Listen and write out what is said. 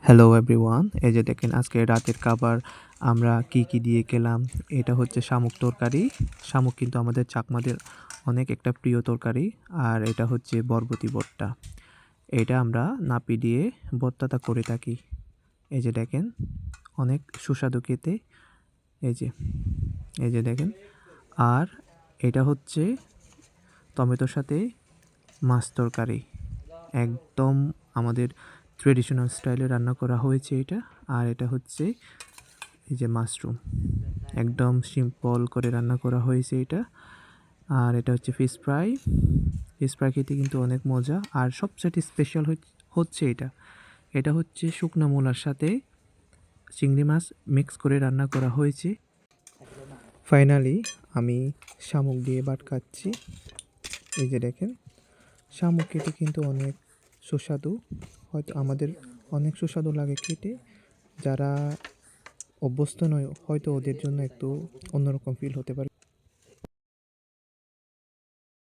Hello everyone, এই যে দেখেন আজকে রাতের খাবার আমরা কি দিয়ে খেলাম। এটা হচ্ছে শামুক তরকারি। শামুক কিন্তু আমাদের চাকমাদের অনেক একটা প্রিয় তরকারি। আর এটা হচ্ছে বরবটি ভর্তা। এটা আমরা নাপি দিয়ে ভর্তাটা করে থাকি। এই যে দেখেন অনেক সুস্বাদু খেতে। এই যে এই যে দেখেন। আর এটা হচ্ছে টমেটোর সাথে মাছ তরকারি। একদম আমাদের ট্রেডিশনাল স্টাইলে রান্না করা হয়েছে এটা। আর এটা হচ্ছে এই যে মাশরুম, একদম সিম্পল করে রান্না করা হয়েছে এটা। আর এটা হচ্ছে ফিশ ফ্রাই। ফিশ ফ্রাই খেতে কিন্তু অনেক মজা। আর সবচেয়ে স্পেশাল হচ্ছে এটা। এটা হচ্ছে শুকনো মূলার সাথে চিংড়ি মাছ মিক্স করে রান্না করা হয়েছে। ফাইনালি আমি শামুক দিয়ে ভাত খাচ্ছি। এই যে দেখেন, শামুক খেতে কিন্তু অনেক সুস্বাদু। হয়তো আমাদের অনেক সুস্বাদু লাগে খেতে। যারা অভ্যস্ত নয় হয়তো ওদের জন্য একটু অন্যরকম ফিল হতে পারে।